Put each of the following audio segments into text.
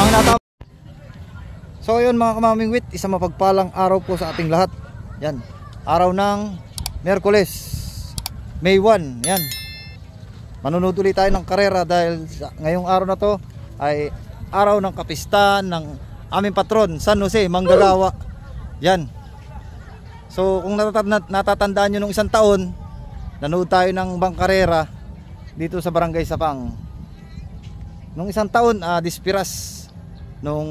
hinatapos. So ayun mga kamamingwit, isang mapagpalang araw po sa ating lahat. Yan, araw ng Miyerkules, May 1. Yan, manunod ulit tayo ng karera dahil ngayong araw na to ay araw ng kapistahan ng aming patron, San Jose, Manggagawa. Yan. So kung natatandaan nyo nung isang taon, nanood tayo ng bangkarera dito sa Barangay Sapang. Nung isang taon, dispiras nung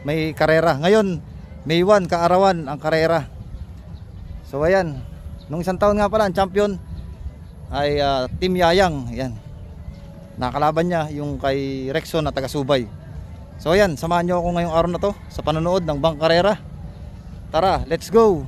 may karera. Ngayon, May 1, kaarawan ang karera. So ayan, nung isang taon nga pala, ang champion ay Team Yayang. Ayan, nakalaban niya yung kay Rexon na taga Subay. So ayan, samahan nyo ako ngayong araw na to sa panonood ng bangkarera. Tara, let's go!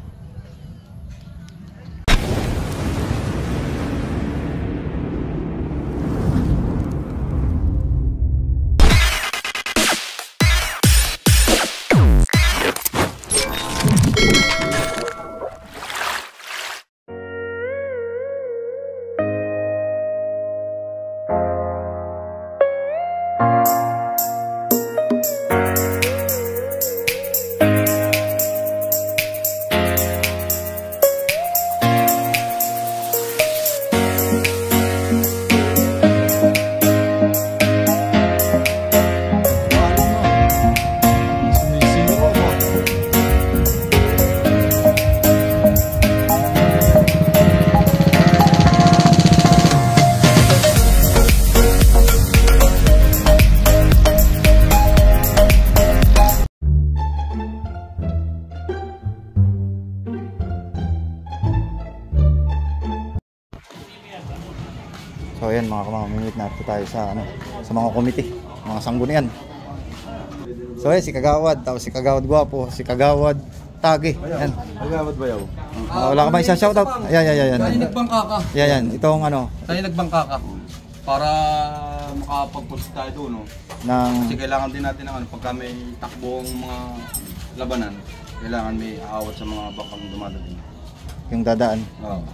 So ayan mga kamamingwit, natin tayo sa sa mga komite, mga sanggunian. So ayan, si Kagawad, tapos si Kagawad Gwapo, si Kagawad Tagi. Ayan. Kagawad Bayaw. Wala ka ba isang shoutout? Ayan. Tayo nagbangka ka. Ayan, itong Tayo nagbangka ka. Para makapag-post tayo doon, no? Kasi kailangan din natin ng pagka may takbong mga labanan, kailangan may aawat sa mga bangkang dumadating. Yung dadaan. Oo.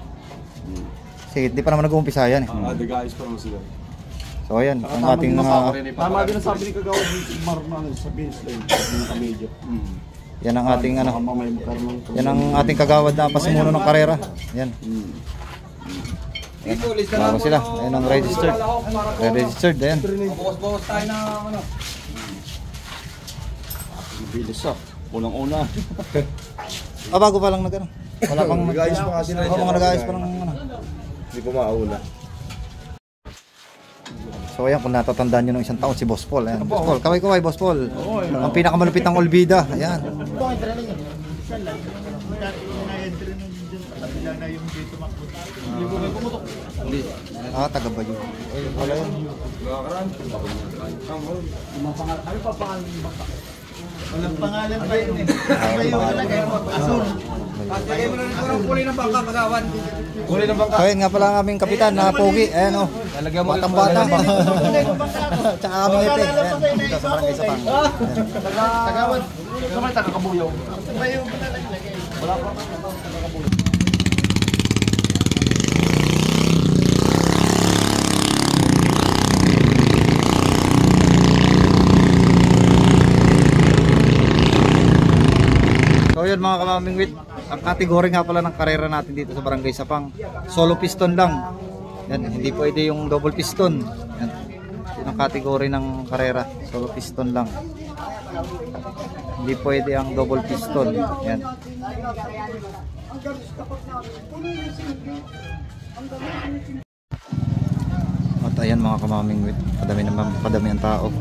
Sige, di pa naman nag-uumpisa yan eh. Nag-ayos pa naman sila. So ayan, ang ating tama din ang sabi ni Kagawad Marman sa baseline ng kamedyo. Yan ang ating yan ang ating kagawad na pasimuno ng karera. Yan. Bago sila. Ayan ang registered. Registered, ayan. Bawas tayo na Bilis ah. Unang-una. Bago pa lang nag-ano. Wala pang nag-ayos pa kasi na. Mga nag-ayos pa lang Hindi pa mauna. So ayan, kung natatandaan nyo ng isang taon si Boss Paul. Ayan, Boss Paul, kaway-kaway Boss Paul. Ang pinakamalupit ng Olbida. Ayan. Taga ba yun? Wala yun. Walang pangalan pa yun eh. Kayo talaga yung mag-asul. Lagay mo na rin parang kulay ng bangka, Kagawan. Kulay ng bangka. So ayan nga pala ang aming kapitan na Pogi. Ayan o. Batang-bata. Tsaka kami ito eh. Ayan, dito sa Barangay Sapang. Kagawan. Ito may taga-kabuyaw. Wala pa. So yun mga kamamingwit, ang kategory nga pala ng karera natin dito sa Barangay Sapang, solo piston lang. Yan, hindi pwede yung double piston. Yan, yun ang kategory ng karera, solo piston lang. Hindi pwede ang double piston. Yan. At ayan mga kamamingwit, padami ang tao.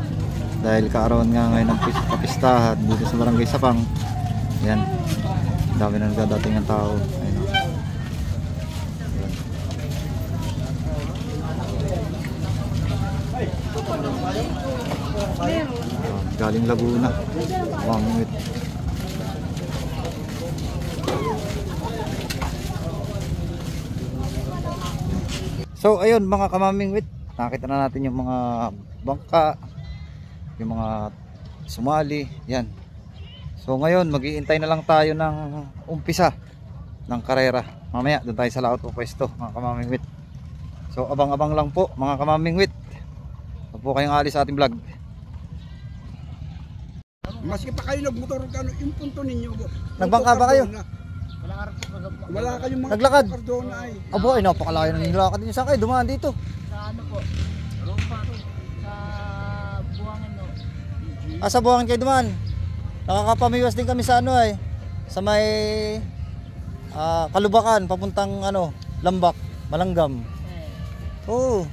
Dahil kaarawan nga ngayon ng kapistahan dito sa Barangay Sapang. Yan, dami na nagdadating ng tao. Ayun. Galing Laguna. Mamingwit. So ayun mga kamamingwit, nakita na natin yung mga bangka, yung mga sumali. Yan. So ngayon mag-iintay na lang tayo ng umpisa ng karera. Mamaya doon tayo sa laot o pwesto mga kamamingwit. So abang-abang lang po mga kamamingwit. Huwag po kayong alis sa ating vlog. Maski pa kayo nagmotor ka, yung punto ninyo. Nagbangka ba kayo? Wala kayong mga Naglakad? Cardona ay. Abo, ay napakalayo ng nilakad niyo. Saan kayo dumaan dito? Sa ano po? Rompa ro. Sa buhangin no. Sa buhangin kayo dumaan. Nakakapamiwas din kami sa ano ay. Sa may Kalubakan, papuntang ano, Lambak, Malanggam. Oo.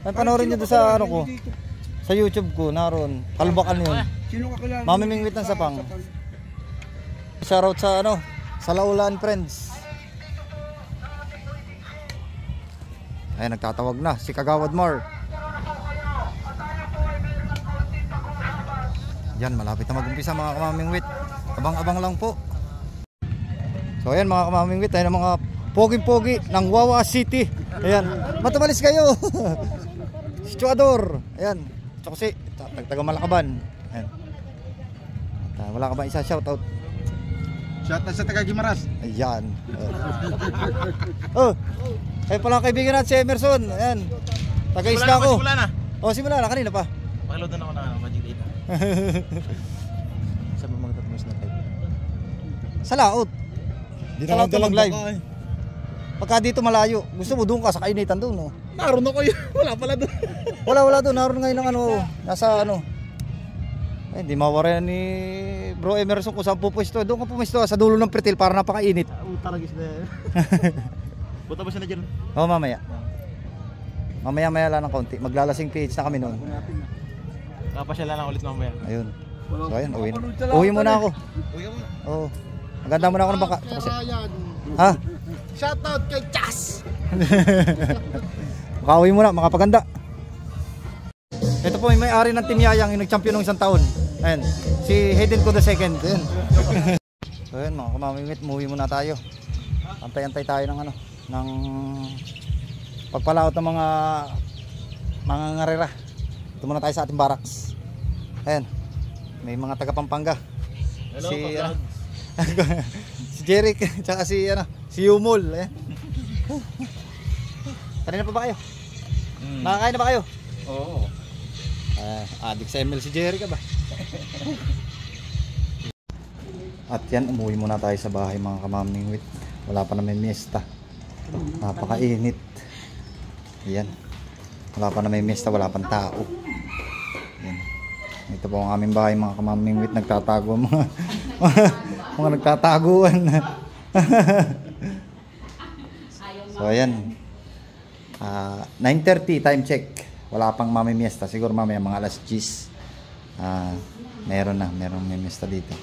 Ay panoorin niyo doon sa ano ko. Sa YouTube ko, naroon. Kalubakan yun. Sino kakilala? Mamimingwit ng Sapang. Shoutout sa ano, sa Laulaan Friends. Ay nagtatawag na si Kagawad Mar. Yan, malapit na mag-umpisa mga kamamingwit. Abang-abang lang po. So ayan mga kamamingwit, tayo ng mga pogi-pogi ng Wawa City. Ayan, matumalis kayo. Situador. Ayan, tsaka si taga Malakaban. Ayan. Wala ka ba isa shoutout? Shoutout sa taga Gimaras. Ayan. Oh. Ay pala kaibigan natin si Emerson. Ayan. Taga-isla ko. Simula na. Oh, simula na kanina pa. Pakiload na ako na Magic Data. Sa mga tatmos na tayo. Sa laot. Sa laot na mag-live. Pagka dito malayo, gusto mo doon ka sa kainitan doon, no? Naroon ako yun. Wala pala doon. Wala doon. Naroon ngayon ng ano, nasa ano. Ay, hindi mawala ni Bro Emerson kung saan pupwesto. Doon ka pumwesto sa dulo ng pretil para napakainit. Utaragis na yan. Buta ba siya na dyan? Oo, mamaya. Mamaya lang ng konti. Maglalasing PH na kami noon. Kapasya lang ulit mamaya. Ayun. So ayun, uwi muna ako. Uwi ka muna. Oo. Maganda muna ako ng baka. Ha? Shoutout kay Chas! Makauwi muna, makapaganda. Ito po yung may-ari ng Team Yayang, yung nag-champion ng isang taon. Ayan, si Hayden ko the second. Ayan. So ayan mga kamamingwit, umuwi muna tayo. Antay-antay tayo ng ano, ng pagpalaot ng mga ngarera. Ito muna tayo sa ating barracks. Ayan, may mga taga Pampanga. Hello, Si si Jeric, tsaka si Yumol. Ayan. Kanina pa ba kayo? Nakakain na ba kayo? Oo. Adik sa ML si Jerry ka ba? At yan, umuwi muna tayo sa bahay mga kamamingwit. Wala pa naman miesta. Napakainit. Yan. Wala pa naman miesta, wala pang tao. Yan. Ito po ang aming bahay mga kamamingwit. Nagtatago mga nagtataguan. So ayan. 9:30 time check. Wala pang mamimiesta. Siguro mamaya mga alas 10. Merong mimiesta dito.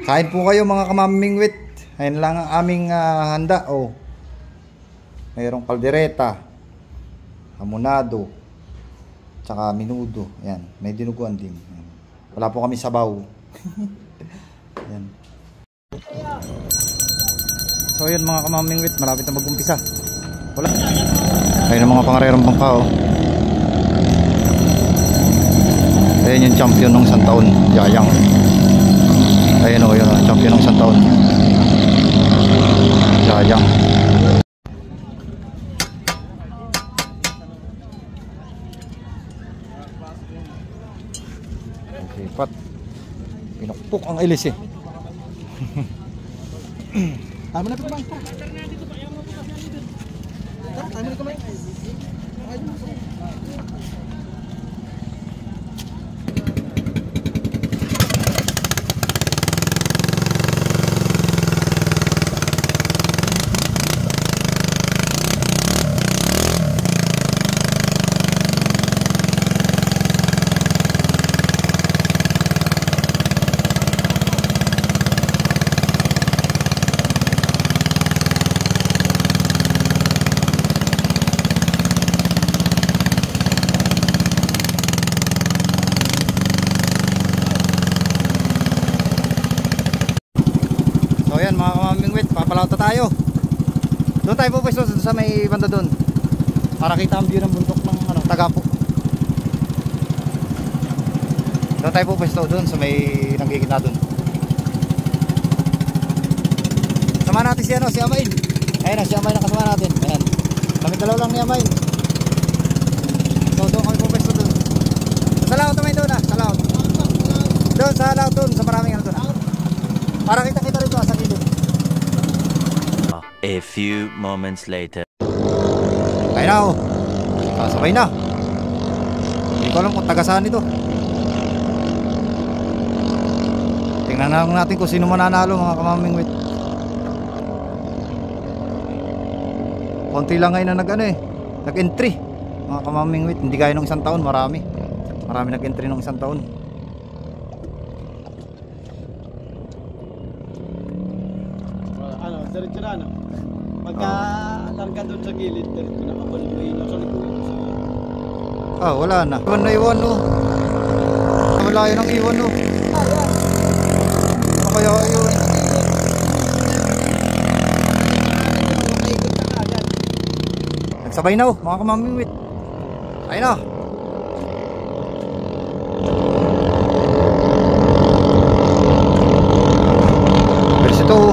Kain po kayo mga kamamingwit. Ayun lang ang aming handa. Oh. Mayroong kaldereta, hamonado, tsaka minudo. Ayan. May dinuguan din. Ayan. Wala po kami sabaw. Ayan. So yun mga kamamingwit, malapit na mag-umpisa. Wala. Ayun ang mga pangarerong bangka, oh. Ayun yung champion ng isang taon, Yayang. Ayun o, yun o, champion ng isang taon, Yayang. Sipat. Pinukpok ang ilis eh. Tama na ito ba? Tama na ito ba? Mga kamamingwit, papalauta tayo. Doon tayo po pwesto sa may banda doon para kita ang view ng bundok ng Tagapo. Doon tayo po pwesto doon sa may nanggigitna doon. Sama natin si Amain. Ayun na, si Amain ang kasama natin. Ayan. Kami dalaw lang ni Amain. So doon kami po pwesto doon. Salamat. A few moments later. Ayun na, oh. Sabay na. Hindi ko alam kung taga saan ito. Tingnan na natin kung sino mananalo, mga kamaming wit. Konti lang ngayon na nag-entry, mga kamaming wit. Hindi gaya nung isang taon, marami nag-entry nung isang taon. Ano, diretso na, ano? Pagka larga doon sa gilid, diretso na kabalik mo ilaw sa likod. Wala na. Iwan na iwan, oh. Wala yun ang iwan, oh. Kaya yun. Nagsabay na, oh, mga kamaming wit. Ayun na. Pwede ito, oh.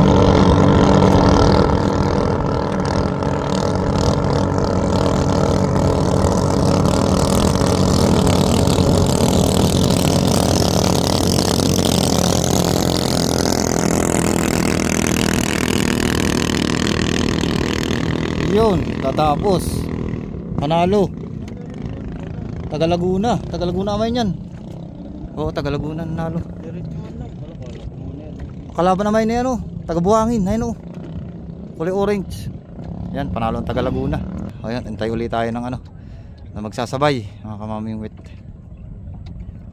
Yun, tatapos. Panalo. Tagalaguna naman yan. Oo, Tagalaguna nanalo. Kalaban naman yan, oh. Tagabuhangin, ayun, oh. Kulay orange. Yan, panalo ang Tagalaguna. Ayan, antay ulit tayo ng na magsasabay, mga kamaming wit.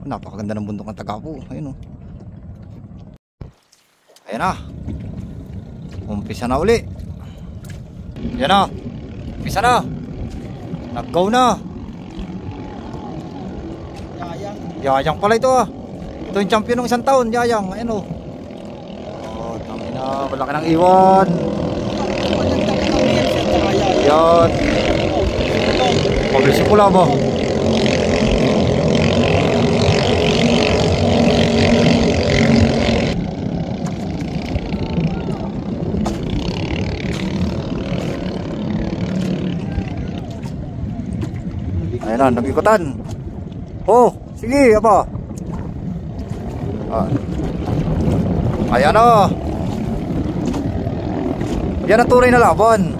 Napakaganda ng bundok ng Tagapo. Ayun, oh. Ayan na. Umpisa na uli. Yan na. Umpisa na. Nag-go na. Yayang pala ito, ah. Ito yung champion ng isang taon, Yayang. Ayan, oh. Tangina, malaki ng iwan. Yan. Pabilis pula ba? Ayan na, nag-ikutan. Oh, sige, apa? Ayan na. Yan ang tunay na laban.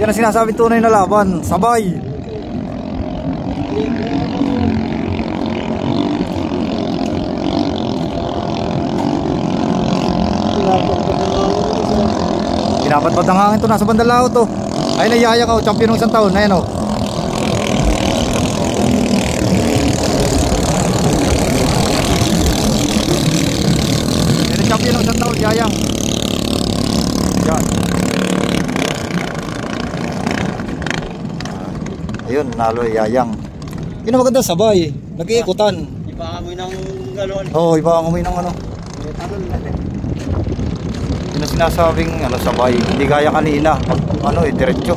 Yan ang sinasabing tunay na laban. Sabay. Pinapat-pat ng hangin to. Nasa bandalao to. Ayun na, Yaya ka, champion ng isang taon. Ayan, oh. Champion ng isang taon, Yayang. Yan. Ayun, nalo Yayang. Yun ang maganda, sabay. Nag-iikutan. Iba ang amoy ng galon. Oo, iba ang amoy ng Yun ang sinasabing sabay. Hindi gaya kanina. Diretso.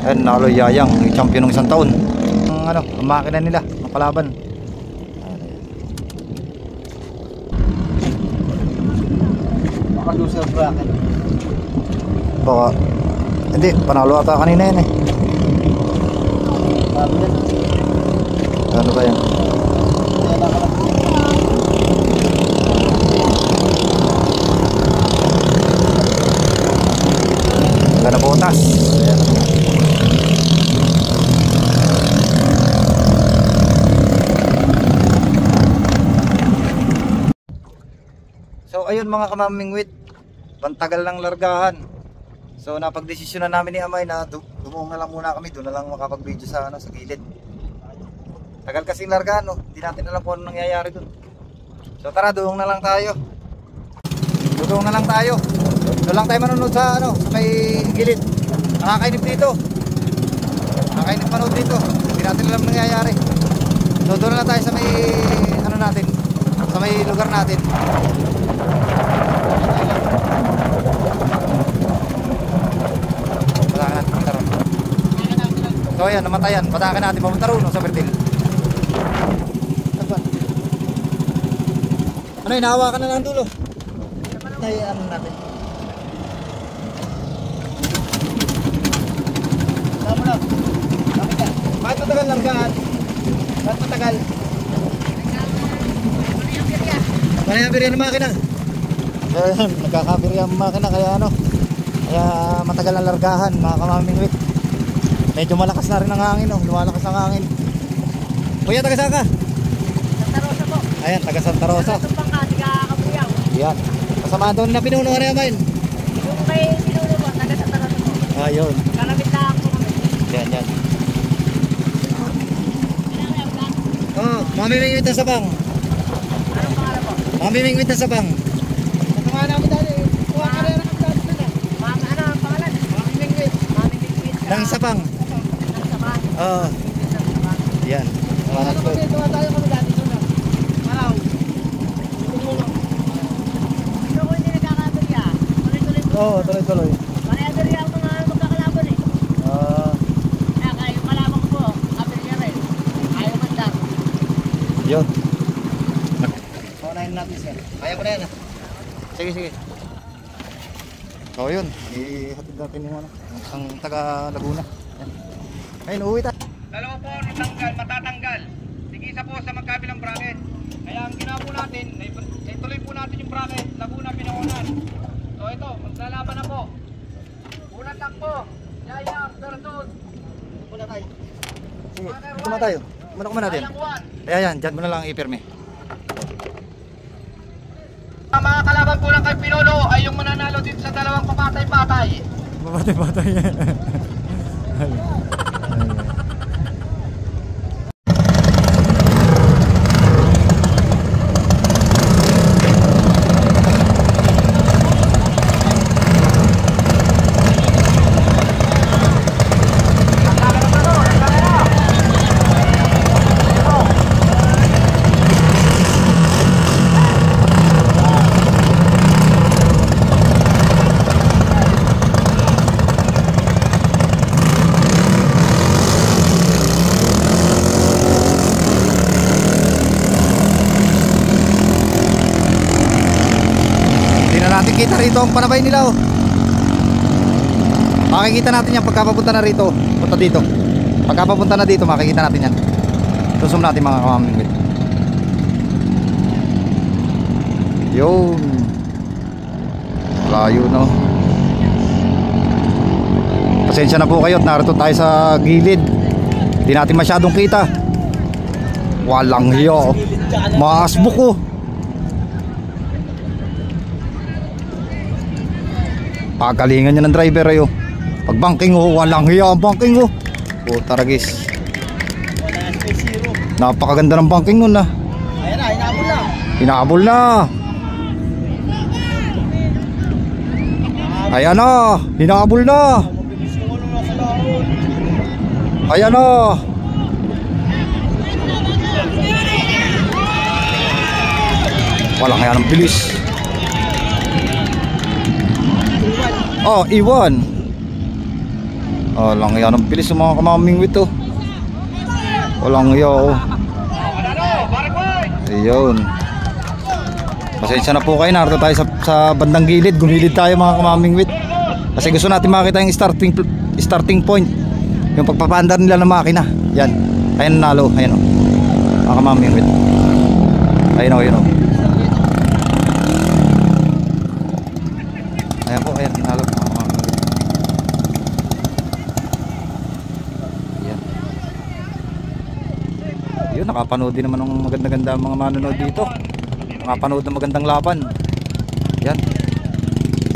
Ayun, nalo Yayang. Champion ng isang taon. Ang makina nila, ang kalaban. Loser bracket. Baka, hindi, panalo ata kanina yan, eh. Ano ba yan? Gana botas. Ayan. So ayun, mga kamaming wit, pantagal ng largahan. So napagdesisyonan namin ni Amay na dumuong na lang muna kami, doon na lang makapag-video sa sa gilid. Tagal kasing largahan, no? Hindi natin alam kung ano nangyayari doon. So tara, doon na lang tayo. Doon na lang tayo. Doon lang tayo manonood sa sa may gilid. Nakakainip dito. Nakakainip manood dito. Hindi natin alam nangyayari. So doon na lang tayo sa may natin, sa may lugar natin. So ayan, namatayan. Patakan natin papunta roon sa Bertil. Ano, hinahawakan na lang dulo. Tayo natin. Tama na. Bakit matagal lang gaan? Bakit matagal? Ano yung birya ng makina? Nagkakabiri ang makina kaya ano, kaya matagal ang largahan mga kamaming wit. Medyo malakas na rin ang hangin, oh. Lumalakas ang hangin. Kuya, taga saan ka? Santa Rosa po. Ayan, taga Santa Rosa. Tumpang ka, tiga Kabuyaw. Yan. Kasama doon na pinuno ka naman. Yung may pinuno po, taga Santa Rosa po. Ayun. Karabit na po kami. Yan, yan. Oh, mamimingwit na sabang. Anong pangalan po? Mamimingwit na sabang. Kuha namin dali. Kuha ka rin ang dali na. Ano ang pangalan? Mamimingwit. Mamimingwit. Nang sabang. Nang sabang. Oo. Yan. Pangalan ko. Kuha tayo kami dati doon. Maraw. Pero kung hindi nagkakabirya, tuloy-tuloy po. Oo, tuloy-tuloy. Pare-abirya ang mga magkakalaban eh. Kaya kayo kalaban ko po, abirya rin. Ayaw mandar. Yun. Paunahin natin sir. Kaya ko na yan ah. Sige, sige. So yun, ihatid natin yung ano, ang taga Laguna. Yan. Ayun, uuwi tayo. Dalawa po natanggal, matatanggal. Tig-isa po sa magkabilang bracket. Kaya ang ginawa po natin, ituloy po natin yung bracket, Laguna Pinakunan. So ito, maglalaban na po. Unang takbo, Yayang versus Muna tayo. Sige, dito na tayo. Muna ko muna din. Yayang Juan. Ayan, yan, dyan mo na lang ipirme. Ang mga kalaban po ng kay Pinuno ay yung mananalo dito sa dalawang papatay-patay. Mabatay-batay. Kita rito ang panabay nila oh. Makikita natin yan pagkapapunta na rito. Punta dito. Pagkapapunta na dito makikita natin yan. Susum natin mga kamamingwit. Yun. Layo no. Pasensya na po kayo at narito tayo sa gilid. Hindi natin masyadong kita. Walang hiyo. Maasbuk oh. Pagalingan niya ng driver ayo. Pag banking oh, walang hiya ang banking oh. Puta ragis. Napakaganda ng banking nun ah. Ayan na, hinabol na. Hinabol na. Ayan na, hinabol na. Ayan na. Walang hiya ng bilis. Oh, iwan. Oh, lang yan ang bilis ng mga kamamingwit to. Walang yaw. Ayun. Pasensya na po kayo, narito tayo sa bandang gilid. Gumilid tayo mga kamamingwit. Kasi gusto natin makita yung starting point. Yung pagpapandar nila ng makina. Yan. Ayan nalo. Ayan o. Mga kamamingwit. Ayan o, ayan o. Ayan po, ayan. Nalo. Yun, nakapanood din naman ng maganda-ganda mga manonood dito. Nakapanood ng magandang laban. Yan.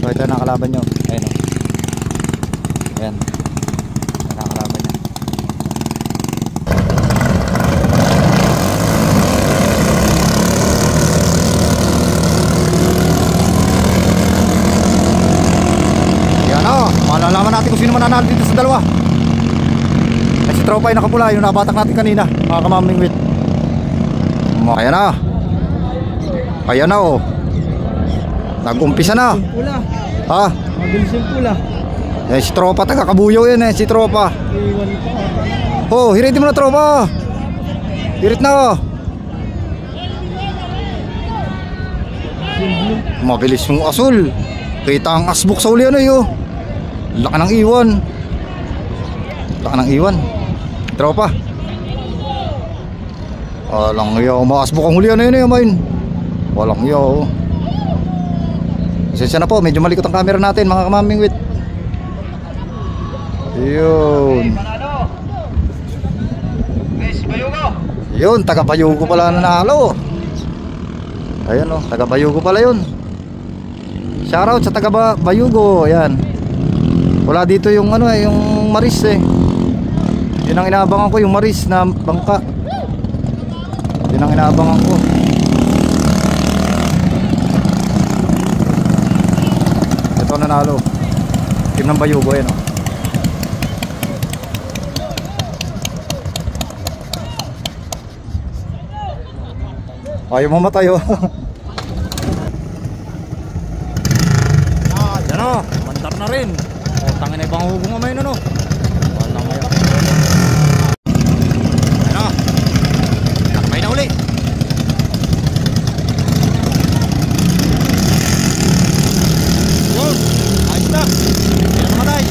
So ito na nakalaban nyo. Ayan o. Ayan. Nakakalaban nyo. Yan o. Malalaman natin kung sino mananalo dito sa dalawa. Si tropa ay nakapula, yung nabatak natin kanina mga kamamingwit. Ayan na. Ayan na oh. Nag-umpisa na. Pula. Ha? Mabilis yung pula. Eh, si tropa taga Kabuyaw yan eh, si tropa. Iwan pa. Oh, hiritin mo na tropa. Hirit na oh. Mabilis yung asul. Kita ang asbuk sa uli ano yun. Laka ng iwan. Laka ng iwan. Tropa. Walang yaw. Maasbuk ang huli ano yun eh. Walang yaw. Pasensya na po, medyo malikot ang camera natin mga kamaming wit. Yun. Yun, taga Bayugo pala nanalo. Ayan o, taga Bayugo pala yun. Shoutout sa taga Bayugo. Ayan. Wala dito yung ano yung Maris eh. Yun ang inaabangan ko, yung Maris na bangka. Yun ang inaabangan ko. Ito nanalo. Team ng Bayugo yan o. Ayaw mamatay oh. Yan o, mandar na rin. O, tangin na ibang hugong mamay na no. Walang maya. Yan o, nakabay na uli. Yun, ayos na. Hindi na mamatay.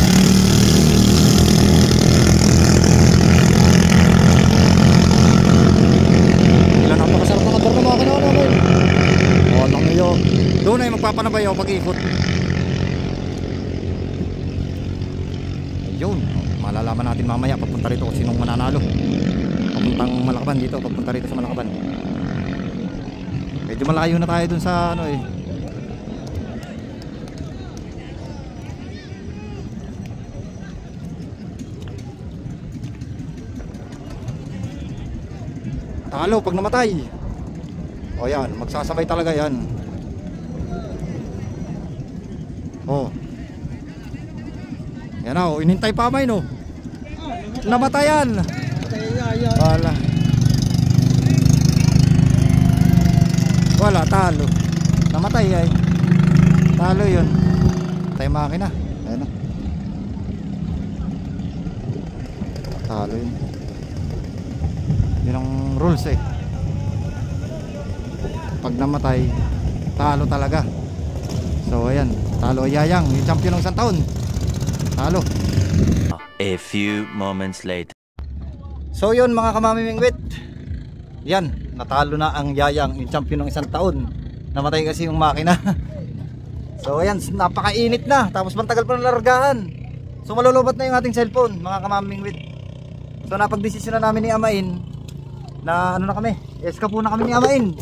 Napakasarap na kador na mga kanana ko. O, alam nyo. Doon ay magpapanabay ako pag-ikot. Ayun. Malalaman natin mamaya pagpunta rito kung sinong mananalo. Papuntang Malakaban dito. Pagpunta rito sa Malakaban. Medyo malayo na tayo dun sa ano eh. Talo pag namatay. O yan, magsasabay talaga yan. O. Yan o, inintay pa may no. Namatayan. Wala. Wala, talo. Namatay ay. Talo yun. Tay makina. Ayan o. Talo yun. Yun ang rules eh. Pag namatay, talo talaga. So ayan, talo ay Yayang, yung champion ng isang taon. Talo. A few moments later. So yun mga kamamimingwit. Yan, natalo na ang Yayang, yung champion ng isang taon. Namatay kasi yung makina. So ayan, napakainit na. Tapos mantagal pa ng largahan. So malulubat na yung ating cellphone mga kamamimingwit. So napagdesisyon na namin ni Amain na ano na kami, eskapo na kami ni Amain.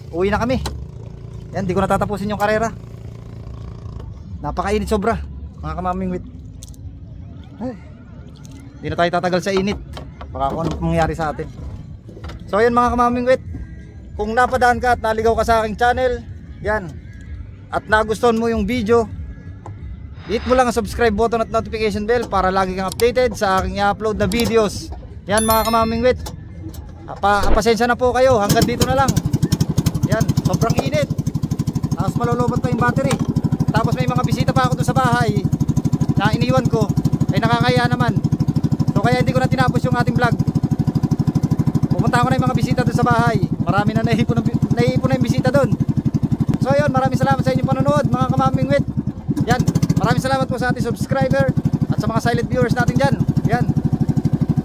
Uwi na kami. Yan, di ko natatapusin yung karera. Napakainit sobra mga kamamingwit. Ay, di na tayo tatagal sa init. Baka kung anong mangyari sa atin. So yan mga kamamingwit, kung napadaan ka at naligaw ka sa aking channel, yan, at nagustuhan mo yung video, hit mo lang ang subscribe button at notification bell para lagi kang updated sa aking i-upload na videos. Yan mga kamamingwit, pasensya na po kayo, hanggang dito na lang. Yan, sobrang init. Tapos malulobot pa yung battery. Tapos may mga bisita pa ako doon sa bahay na iniwan ko, ay nakakaya naman. So kaya hindi ko na tinapos yung ating vlog. Pupunta ko na yung mga bisita doon sa bahay. Marami na naipon na yung bisita doon. So yun, maraming salamat sa inyong panonood mga kamamingwit. Yan, maraming salamat po sa ating subscriber at sa mga silent viewers natin dyan. Yan.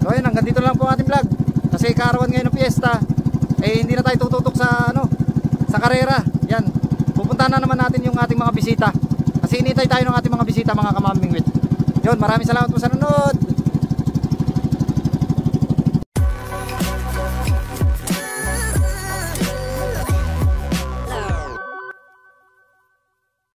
So yun, hanggang dito lang po ang ating vlog. Kasi kaarawan ngayon ng piyesta, eh hindi na tayo tututok sa ano, sa karera. Yan, pupunta na naman natin yung ating mga bisita. Kasi initay tayo ng ating mga bisita mga kamamingwit. Yun, maraming salamat po sa nanonood.